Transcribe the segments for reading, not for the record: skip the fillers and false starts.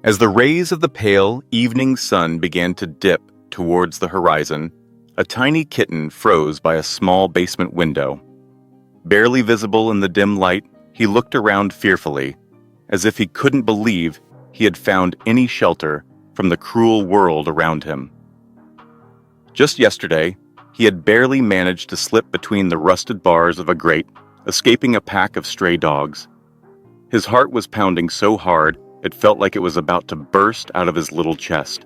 As the rays of the pale evening sun began to dip towards the horizon, a tiny kitten froze by a small basement window. Barely visible in the dim light, he looked around fearfully, as if he couldn't believe he had found any shelter from the cruel world around him. Just yesterday, he had barely managed to slip between the rusted bars of a grate, escaping a pack of stray dogs. His heart was pounding so hard it felt like it was about to burst out of his little chest,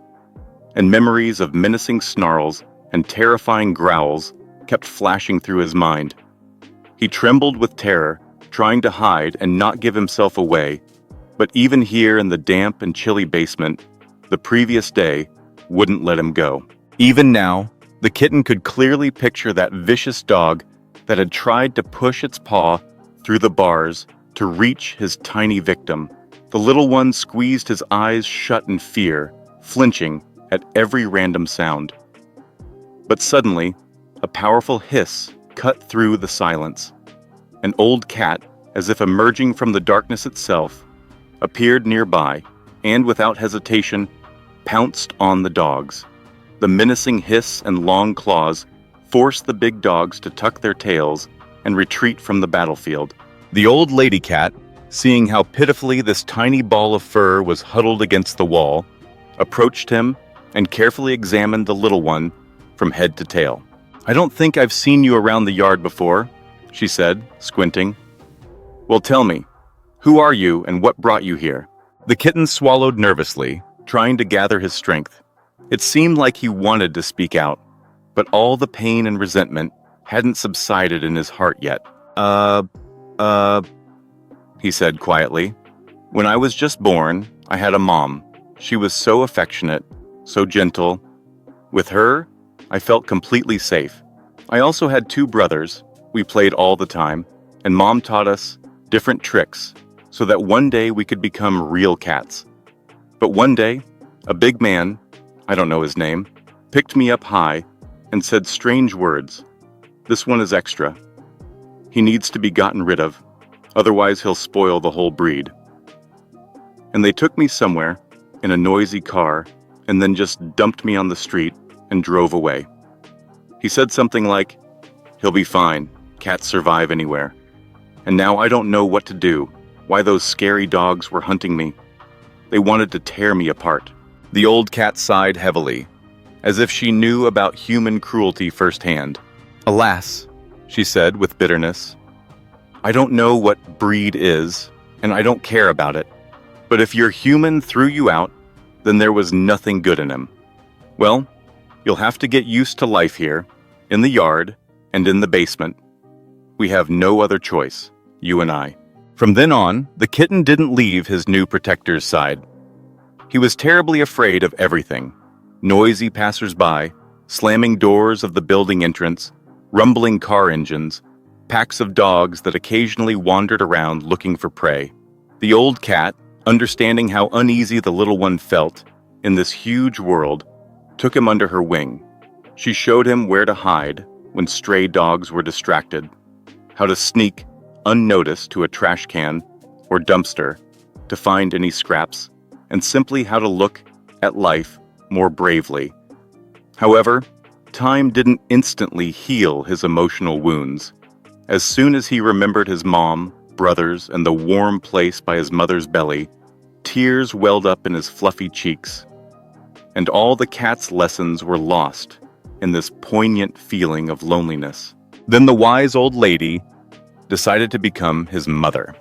and memories of menacing snarls and terrifying growls kept flashing through his mind. He trembled with terror, trying to hide and not give himself away, but even here in the damp and chilly basement, the previous day wouldn't let him go. Even now, the kitten could clearly picture that vicious dog that had tried to push its paw through the bars to reach his tiny victim. The little one squeezed his eyes shut in fear, flinching at every random sound. But suddenly, a powerful hiss cut through the silence. An old cat, as if emerging from the darkness itself, appeared nearby and, without hesitation, pounced on the dogs. The menacing hiss and long claws forced the big dogs to tuck their tails and retreat from the battlefield. The old lady cat, seeing how pitifully this tiny ball of fur was huddled against the wall, approached him and carefully examined the little one from head to tail. "I don't think I've seen you around the yard before," she said, squinting. "Well, tell me, who are you and what brought you here?" The kitten swallowed nervously, trying to gather his strength. It seemed like he wanted to speak out, but all the pain and resentment hadn't subsided in his heart yet. He said quietly. "When I was just born, I had a mom. She was so affectionate, so gentle. With her, I felt completely safe. I also had 2 brothers. We played all the time, and Mom taught us different tricks so that one day we could become real cats. But one day, a big man, I don't know his name, picked me up high and said strange words. 'This one is extra. He needs to be gotten rid of. Otherwise, he'll spoil the whole breed.' And they took me somewhere in a noisy car and then just dumped me on the street and drove away. He said something like, 'He'll be fine. Cats survive anywhere.' And now I don't know what to do, why those scary dogs were hunting me. They wanted to tear me apart." The old cat sighed heavily, as if she knew about human cruelty firsthand. "Alas," she said with bitterness, "I don't know what breed is, and I don't care about it. But if your human threw you out, then there was nothing good in him. Well, you'll have to get used to life here, in the yard, and in the basement. We have no other choice, you and I." From then on, the kitten didn't leave his new protector's side. He was terribly afraid of everything: noisy passers-by, slamming doors of the building entrance, rumbling car engines, packs of dogs that occasionally wandered around looking for prey. The old cat, understanding how uneasy the little one felt in this huge world, took him under her wing. She showed him where to hide when stray dogs were distracted, how to sneak unnoticed to a trash can or dumpster to find any scraps, and simply how to look at life more bravely. However, time didn't instantly heal his emotional wounds. As soon as he remembered his mom, brothers, and the warm place by his mother's belly, tears welled up in his fluffy cheeks, and all the cat's lessons were lost in this poignant feeling of loneliness. Then the wise old lady decided to become his mother.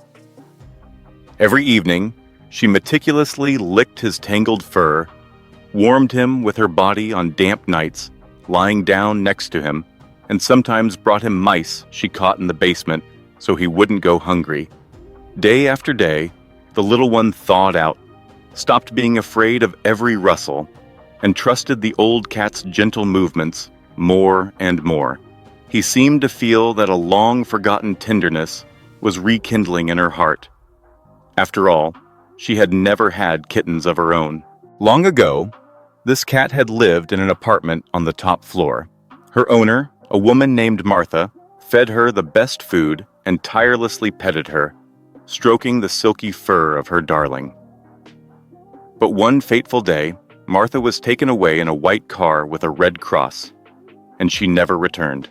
Every evening, she meticulously licked his tangled fur, warmed him with her body on damp nights, lying down next to him, and sometimes brought him mice she caught in the basement so he wouldn't go hungry. Day after day, the little one thawed out, stopped being afraid of every rustle, and trusted the old cat's gentle movements more and more. He seemed to feel that a long-forgotten tenderness was rekindling in her heart. After all, she had never had kittens of her own. Long ago, this cat had lived in an apartment on the top floor. Her owner, a woman named Martha, fed her the best food and tirelessly petted her, stroking the silky fur of her darling. But one fateful day, Martha was taken away in a white car with a red cross, and she never returned.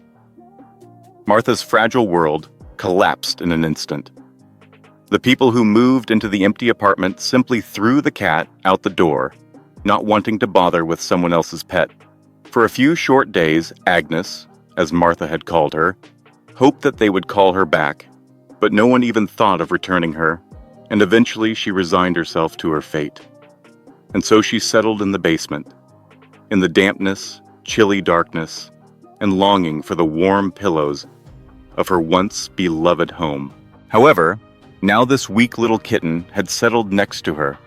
Martha's fragile world collapsed in an instant. The people who moved into the empty apartment simply threw the cat out the door, not wanting to bother with someone else's pet. For a few short days, Agnes, as Martha had called her, hoped that they would call her back, but no one even thought of returning her, and eventually she resigned herself to her fate. And so she settled in the basement, in the dampness, chilly darkness, and longing for the warm pillows of her once beloved home. However, now this weak little kitten had settled next to her,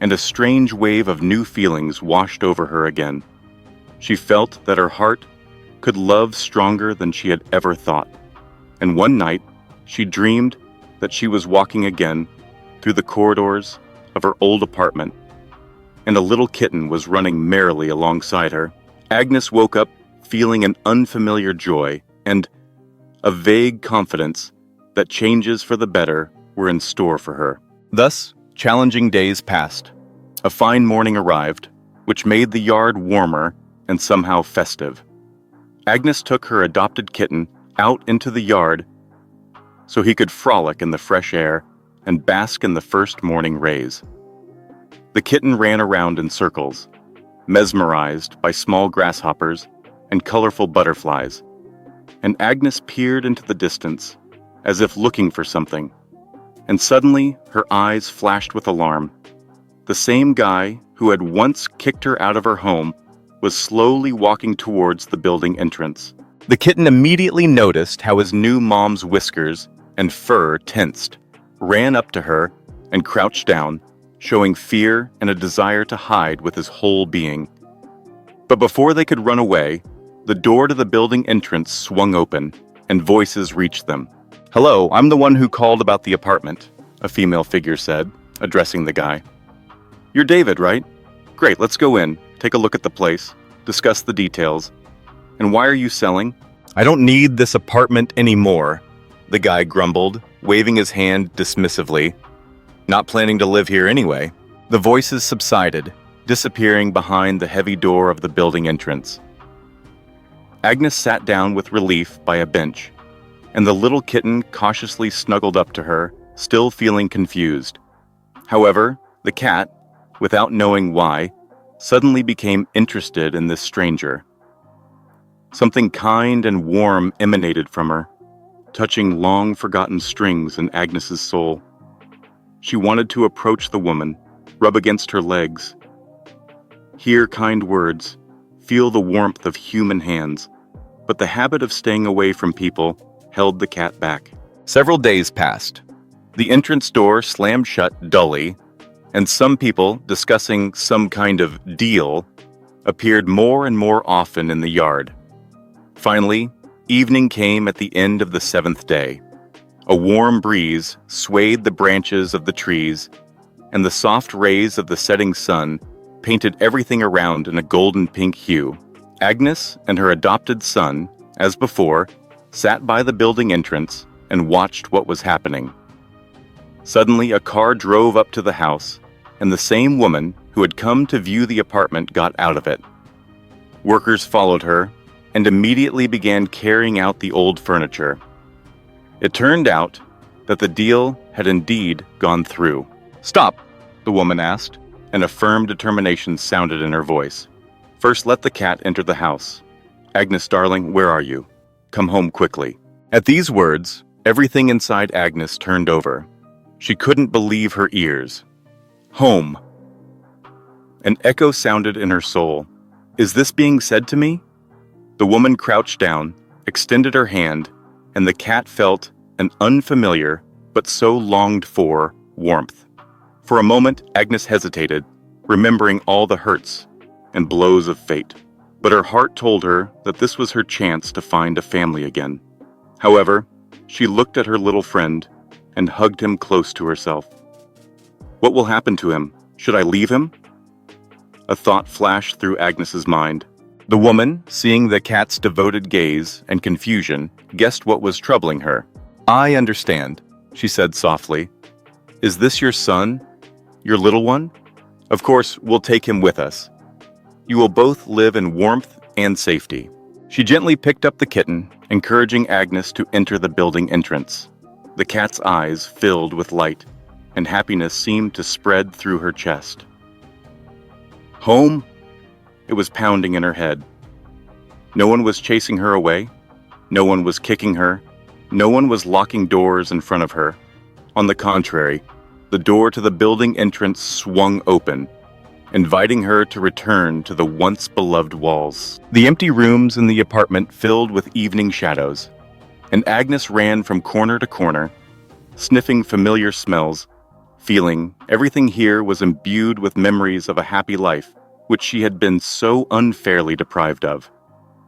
and a strange wave of new feelings washed over her again. She felt that her heart could love stronger than she had ever thought. And one night, she dreamed that she was walking again through the corridors of her old apartment, and a little kitten was running merrily alongside her. Agnes woke up feeling an unfamiliar joy and a vague confidence that changes for the better were in store for her. Thus, challenging days passed. A fine morning arrived, which made the yard warmer and somehow festive. Agnes took her adopted kitten out into the yard so he could frolic in the fresh air and bask in the first morning rays. The kitten ran around in circles, mesmerized by small grasshoppers and colorful butterflies, and Agnes peered into the distance as if looking for something, and suddenly her eyes flashed with alarm. The same guy who had once kicked her out of her home was slowly walking towards the building entrance. The kitten immediately noticed how his new mom's whiskers and fur tensed, ran up to her, and crouched down, showing fear and a desire to hide with his whole being. But before they could run away, the door to the building entrance swung open, and voices reached them. "Hello, I'm the one who called about the apartment," a female figure said, addressing the guy. "You're David, right? Great, let's go in, take a look at the place, discuss the details. And why are you selling?" "I don't need this apartment anymore," the guy grumbled, waving his hand dismissively. "Not planning to live here anyway." The voices subsided, disappearing behind the heavy door of the building entrance. Agnes sat down with relief by a bench, and the little kitten cautiously snuggled up to her, still feeling confused. However, the cat, without knowing why, suddenly became interested in this stranger. Something kind and warm emanated from her, touching long-forgotten strings in Agnes's soul. She wanted to approach the woman, rub against her legs, hear kind words, feel the warmth of human hands, but the habit of staying away from people held the cat back. Several days passed. The entrance door slammed shut dully, and some people, discussing some kind of deal, appeared more and more often in the yard. Finally, evening came at the end of the 7th day. A warm breeze swayed the branches of the trees, and the soft rays of the setting sun painted everything around in a golden-pink hue. Agnes and her adopted son, as before, sat by the building entrance and watched what was happening. Suddenly, a car drove up to the house, and the same woman who had come to view the apartment got out of it. Workers followed her and immediately began carrying out the old furniture. It turned out that the deal had indeed gone through. "Stop," the woman asked, and a firm determination sounded in her voice. "First, let the cat enter the house. Agnes, darling, where are you? Come home quickly." At these words, everything inside Agnes turned over. She couldn't believe her ears. Home. An echo sounded in her soul. Is this being said to me? The woman crouched down, extended her hand, and the cat felt an unfamiliar, but so longed-for, warmth. For a moment, Agnes hesitated, remembering all the hurts and blows of fate. But her heart told her that this was her chance to find a family again. However, she looked at her little friend and hugged him close to herself. What will happen to him? Should I leave him? A thought flashed through Agnes's mind. The woman, seeing the cat's devoted gaze and confusion, guessed what was troubling her. "I understand," she said softly. "Is this your son? Your little one? Of course, we'll take him with us. You will both live in warmth and safety." She gently picked up the kitten, encouraging Agnes to enter the building entrance. The cat's eyes filled with light, and happiness seemed to spread through her chest. Home? It was pounding in her head. No one was chasing her away. No one was kicking her. No one was locking doors in front of her. On the contrary, the door to the building entrance swung open, inviting her to return to the once beloved walls. The empty rooms in the apartment filled with evening shadows, and Agnes ran from corner to corner, sniffing familiar smells, feeling everything here was imbued with memories of a happy life, which she had been so unfairly deprived of.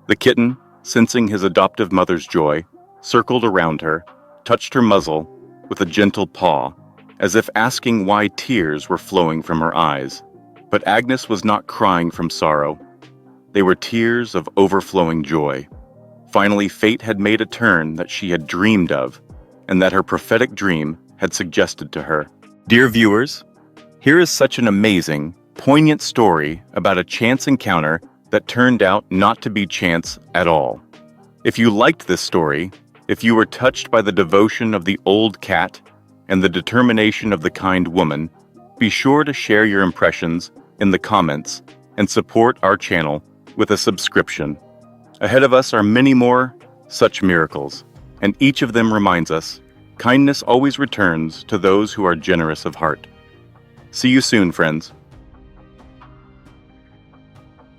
The kitten, sensing his adoptive mother's joy, circled around her, touched her muzzle with a gentle paw, as if asking why tears were flowing from her eyes. But Agnes was not crying from sorrow. They were tears of overflowing joy. Finally, fate had made a turn that she had dreamed of, and that her prophetic dream had suggested to her. Dear viewers, here is such an amazing, poignant story about a chance encounter that turned out not to be chance at all. If you liked this story, if you were touched by the devotion of the old cat and the determination of the kind woman, be sure to share your impressions in the comments and support our channel with a subscription. Ahead of us are many more such miracles, and each of them reminds us, kindness always returns to those who are generous of heart. See you soon, friends.